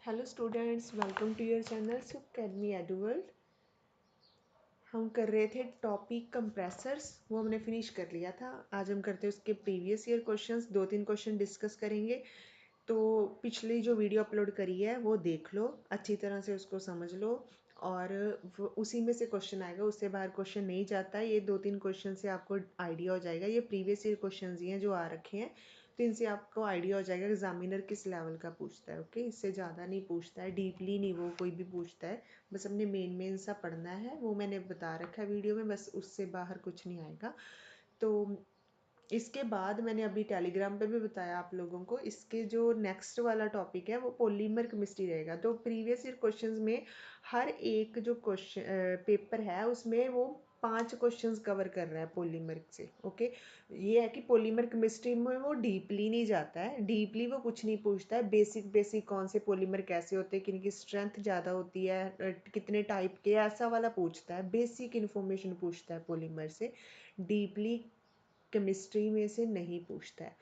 Hello students, welcome to your channel academy Eduworld. हम कर रहे थे टॉपिक कंप्रेसर्स, वो हमने फिनिश कर लिया था। आज हम करते हैं उसके previous year questions, 2-3 question discuss करेंगे। तो पिछली जो वीडियो अपलोड करी है वो देख लो, अच्छी तरह से उसको समझ लो और उसी में से क्वेश्चन आएगा, उससे बाहर क्वेश्चन नहीं जाता है। ये 2-3 क्वेश्चन से आपको आइडिया हो जाएगा, ये प्रीवियस ईयर क्वेश्चन ही हैं जो आ रखे हैं, तो इनसे आपको आइडिया हो जाएगा एग्जामिनर किस लेवल का पूछता है। ओके, इससे ज़्यादा नहीं पूछता है, डीपली नहीं वो कोई भी पूछता है। बस अपने मेन सा पढ़ना है, वो मैंने बता रखा है वीडियो में, बस उससे बाहर कुछ नहीं आएगा। तो इसके बाद मैंने अभी टेलीग्राम पे भी बताया आप लोगों को, इसके जो नेक्स्ट वाला टॉपिक है वो पॉलीमर केमिस्ट्री रहेगा। तो प्रीवियस ईयर क्वेश्चंस में हर एक जो क्वेश्चन पेपर है उसमें वो 5 क्वेश्चंस कवर कर रहा है पॉलीमर से। ओके, ये है कि पॉलीमर केमिस्ट्री में वो डीपली नहीं जाता है, डीपली वो कुछ नहीं पूछता है। बेसिक बेसिक कौन से पॉलीमर कैसे होते हैं, किनकी स्ट्रेंथ ज़्यादा होती है, कितने टाइप के, ऐसा वाला पूछता है। बेसिक इन्फॉर्मेशन पूछता है पॉलीमर से, डीपली केमिस्ट्री में से नहीं पूछता है।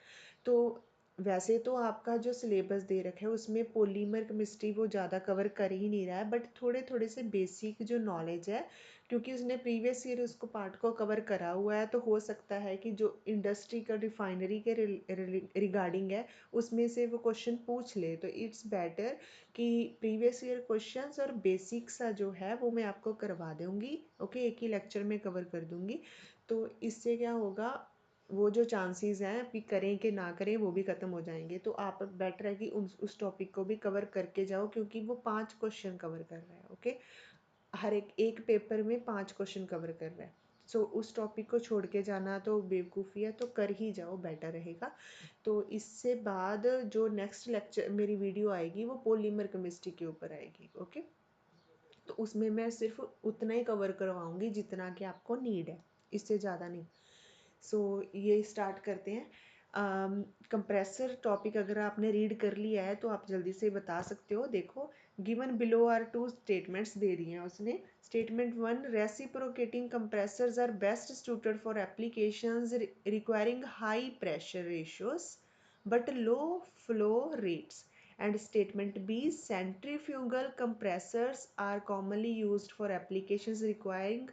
तो वैसे तो आपका जो सिलेबस दे रखा है उसमें पॉलीमर केमिस्ट्री वो ज़्यादा कवर कर ही नहीं रहा है, बट थोड़े थोड़े से बेसिक जो नॉलेज है, क्योंकि उसने प्रीवियस ईयर उसको पार्ट को कवर करा हुआ है, तो हो सकता है कि जो इंडस्ट्री का रिफाइनरी के रिगार्डिंग है उसमें से वो क्वेश्चन पूछ ले। तो इट्स बेटर कि प्रीवियस ईयर क्वेश्चंस और बेसिक सा जो है वो मैं आपको करवा दूँगी। ओके, एक ही लेक्चर में कवर कर दूँगी। तो इससे क्या होगा, वो जो चांसेस हैं कि करें कि ना करें वो भी ख़त्म हो जाएंगे। तो आप बेटर है कि उस टॉपिक को भी कवर करके जाओ, क्योंकि वो 5 क्वेश्चन कवर कर रहा है। ओके, हर एक एक पेपर में 5 क्वेश्चन कवर कर रहा है। सो उस टॉपिक को छोड़ के जाना तो बेवकूफ़ी है, तो कर ही जाओ, बेटर रहेगा। तो इससे बाद जो नेक्स्ट लेक्चर मेरी वीडियो आएगी वो पॉलीमर केमिस्ट्री के ऊपर आएगी। ओके, तो उसमें मैं सिर्फ उतना ही कवर करवाऊँगी जितना कि आपको नीड है, इससे ज़्यादा नहीं। सो ये स्टार्ट करते हैं। कंप्रेसर टॉपिक अगर आपने रीड कर लिया है तो आप जल्दी से बता सकते हो। देखो, गिवन बिलो आर 2 स्टेटमेंट्स दे दी हैं उसने। Statement 1, reciprocating compressors are best suited for applications requiring high pressure ratios but low flow rates. And statement B, centrifugal compressors are commonly used for applications requiring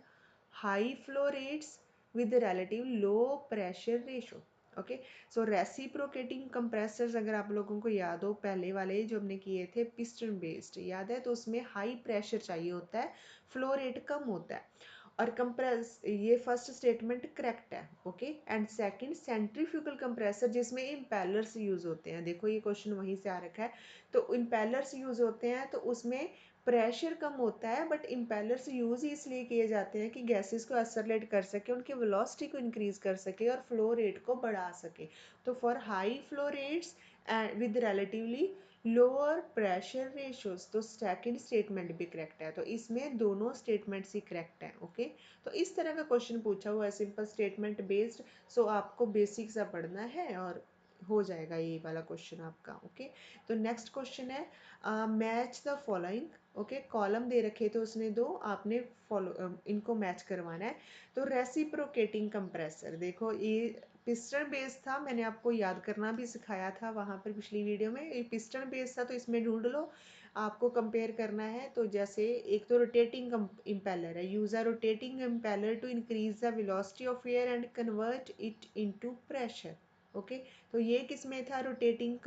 high flow rates with the relative low pressure ratio. Okay, so reciprocating compressors अगर आप लोगों को याद हो, पहले वाले जो हमने किए थे पिस्टन बेस्ड, याद है, तो उसमें हाई प्रेशर चाहिए होता है, फ्लो रेट कम होता है। और कंप्रेस, ये फर्स्ट स्टेटमेंट करेक्ट है। Okay, and second, centrifugal compressor जिसमें इम्पेलर्स यूज होते हैं, देखो ये क्वेश्चन वहीं से आ रखा है। तो इम्पेलर्स यूज होते हैं तो उसमें प्रेशर कम होता है, बट इम्पेलर्स यूज ही इसलिए किए जाते हैं कि गैसेस को एक्सेलरेट कर सके, उनकी वेलोसिटी को इंक्रीज कर सके और फ्लो रेट को बढ़ा सके। तो for high flow rates and with relatively lower pressure ratios, तो सेकंड स्टेटमेंट भी करेक्ट है। तो इसमें दोनों स्टेटमेंट्स ही करेक्ट हैं। ओके, तो इस तरह का क्वेश्चन पूछा हुआ है, सिंपल स्टेटमेंट बेस्ड। सो आपको बेसिक सा पढ़ना है और हो जाएगा ये वाला क्वेश्चन आपका। ओके, तो नेक्स्ट क्वेश्चन है match the following. Okay, column दे रखे थे उसने दो, आपने फॉलो इनको मैच करवाना है। तो रेसिप्रोकेटिंग कंप्रेसर, देखो ये पिस्टन बेस था, मैंने आपको याद करना भी सिखाया था वहाँ पर पिछली वीडियो में। ये पिस्टन बेस था, तो इसमें ढूंढ लो, आपको कंपेयर करना है। तो जैसे एक तो रोटेटिंग इम्पेलर है, use a rotating impeller to increase the velocity of air and convert it into pressure. Okay, तो ये किस में था, रोटेटिंग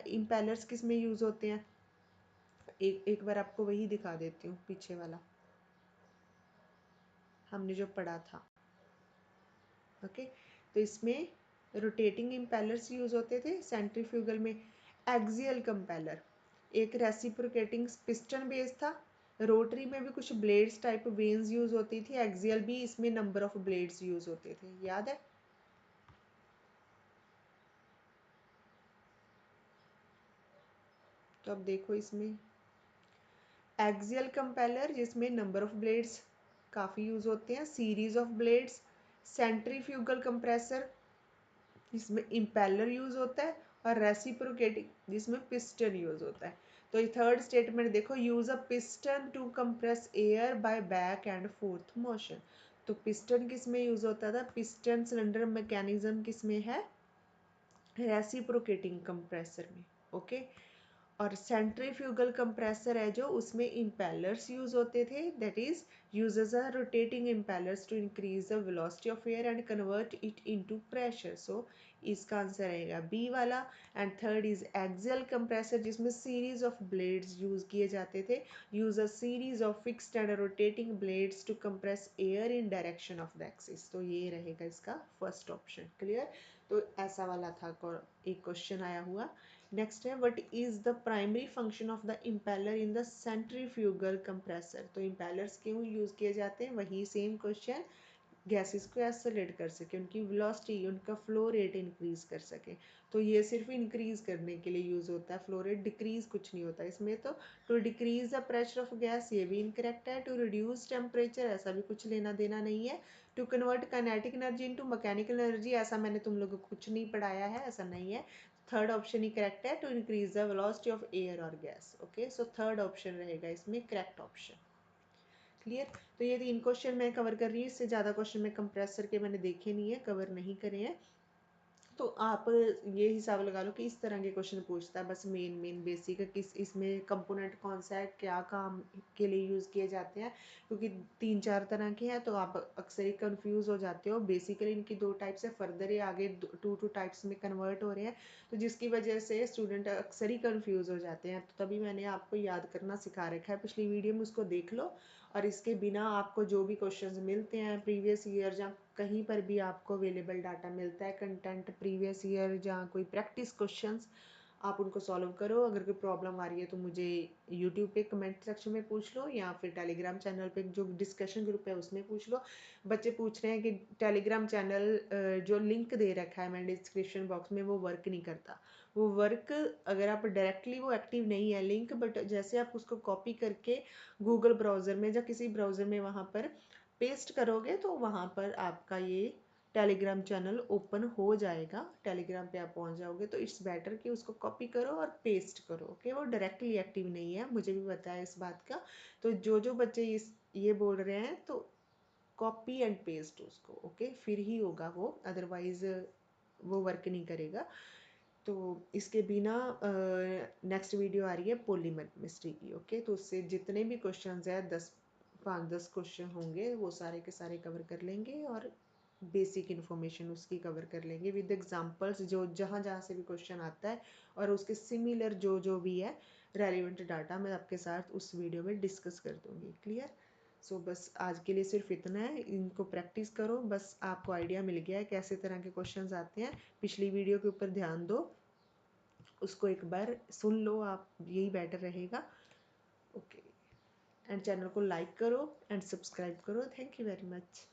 इम्पेलर्स किस में यूज होते हैं, एक एक बार आपको वही दिखा देती हूँ, पीछे वाला हमने जो पढ़ा था। ओके, तो इसमें रोटेटिंग इम्पेलर्स यूज होते थे, सेंट्रीफ्यूगल में एक्सियल कंपेलर, एक रेसिप्रोकेटिंग पिस्टन बेस था, रोटरी में भी कुछ ब्लेड्स टाइप वेन्स यूज होती थी, एक्सियल भी, इसमें नंबर ऑफ ब्लेड्स यूज होते थे, याद है। तो अब देखो, इसमें एक्सियल कंपेलर जिसमें नंबर ऑफ ब्लेड्स काफ़ी यूज होते हैं, series of blades. Centrifugal compressor जिसमें इम्पेलर यूज होता है, और रेसिप्रोकेटिंग जिसमें पिस्टन यूज होता है। तो ये थर्ड स्टेटमेंट देखो, use a piston to compress air by back and forth motion. तो पिस्टन किस में यूज होता था, पिस्टन सिलेंडर मैकेनिज्म किस में है, रेसिप्रोकेटिंग कंप्रेसर में। ओके, और सेंट्रीफ्यूगल कंप्रेसर है जो, उसमें इम्पेलर्स यूज होते थे, that is uses a rotating impellers to increase the velocity of air and convert it into pressure. So इसका आंसर रहेगा बी वाला. And third is axial compressor, जिसमें सीरीज ऑफ ब्लेड्स यूज किए जाते थे. Use a series of fixed and rotating blades to compress air in direction of the axis. तो ये रहेगा इसका फर्स्ट ऑप्शन. क्लियर. तो ऐसा वाला था, एक क्वेश्चन आया हुआ. नेक्स्ट है, what is the primary function of the impeller in the centrifugal compressor. तो इम्पेलर्स क्यों यूज किए जाते हैं, वही सेम क्वेश्चन. गैसेस को एक्सेलरेट कर सके, उनकी वेलोसिटी, उनका फ्लो रेट इंक्रीज कर सके. तो ये सिर्फ इंक्रीज करने के लिए यूज होता है, फ्लो रेट डिक्रीज कुछ नहीं होता इसमें. तो to decrease the pressure of gas, ये भी इनकरेक्ट है. टू रिड्यूस टेम्परेचर, ऐसा भी कुछ लेना देना नहीं है. To convert kinetic energy into mechanical energy, ऐसा मैंने तुम लोगों को कुछ नहीं पढ़ाया है, ऐसा नहीं है. थर्ड ऑप्शन ही करेक्ट है, to increase the velocity of air और gas. Okay, so third option रहेगा इसमें करेक्ट ऑप्शन. क्लियर. तो ये 3 क्वेश्चन मैं कवर कर रही हूँ, इससे ज़्यादा क्वेश्चन मैं कंप्रेसर के मैंने देखे नहीं है, कवर नहीं करे हैं. तो आप ये हिसाब लगा लो कि इस तरह के क्वेश्चन पूछता है, बस मेन बेसिक किस इसमें कंपोनेंट कौन सा है, क्या काम के लिए यूज़ किए जाते हैं. क्योंकि 3-4 तरह के हैं तो आप अक्सर ही कंफ्यूज हो जाते हो. बेसिकली इनकी 2 टाइप्स है, फर्दर ये आगे 2 टाइप्स में कन्वर्ट हो रहे हैं. तो जिसकी वजह से स्टूडेंट अक्सर ही कंफ्यूज हो जाते हैं. तो तभी मैंने आपको याद करना सिखा रखा है, पिछली वीडियो में उसको देख लो. और इसके बिना आपको जो भी क्वेश्चंस मिलते हैं प्रीवियस ईयर, जहाँ कहीं पर भी आपको अवेलेबल डाटा मिलता है, कंटेंट प्रीवियस ईयर, जहाँ कोई प्रैक्टिस क्वेश्चंस, आप उनको सॉल्व करो. अगर कोई प्रॉब्लम आ रही है तो मुझे यूट्यूब पे कमेंट सेक्शन में पूछ लो, या फिर टेलीग्राम चैनल पे जो डिस्कशन ग्रुप है उसमें पूछ लो. बच्चे पूछ रहे हैं कि टेलीग्राम चैनल जो लिंक दे रखा है मैंने डिस्क्रिप्शन बॉक्स में, वो वर्क नहीं करता. वो वर्क, अगर आप डायरेक्टली, वो एक्टिव नहीं है लिंक, बट जैसे आप उसको कॉपी करके गूगल ब्राउज़र में या किसी ब्राउज़र में वहाँ पर पेस्ट करोगे तो वहाँ पर आपका ये टेलीग्राम चैनल ओपन हो जाएगा. टेलीग्राम पे आप पहुँच जाओगे. तो इट्स बेटर कि उसको कॉपी करो और पेस्ट करो. ओके, वो डायरेक्टली एक्टिव नहीं है, मुझे भी पता है इस बात का. तो जो बच्चे ये बोल रहे हैं, तो कॉपी एंड पेस्ट उसको. ओके, फिर ही होगा वो, अदरवाइज वो वर्क नहीं करेगा. तो इसके बिना नेक्स्ट वीडियो आ रही है पॉलीमर केमिस्ट्री की. ओके, तो उससे जितने भी क्वेश्चंस है 5-10 क्वेश्चन होंगे, वो सारे के सारे कवर कर लेंगे. और बेसिक इन्फॉर्मेशन उसकी कवर कर लेंगे विद एग्जांपल्स, जो जहाँ जहाँ से भी क्वेश्चन आता है, और उसके सिमिलर जो भी है रेलिवेंट डाटा मैं आपके साथ उस वीडियो में डिस्कस कर दूंगी. क्लियर. सो बस आज के लिए सिर्फ इतना है, इनको प्रैक्टिस करो. बस आपको आइडिया मिल गया है कैसे तरह के क्वेश्चंस आते हैं. पिछली वीडियो के ऊपर ध्यान दो, उसको एक बार सुन लो आप, यही बेटर रहेगा. ओके, एंड चैनल को लाइक करो एंड सब्सक्राइब करो. Thank you very much.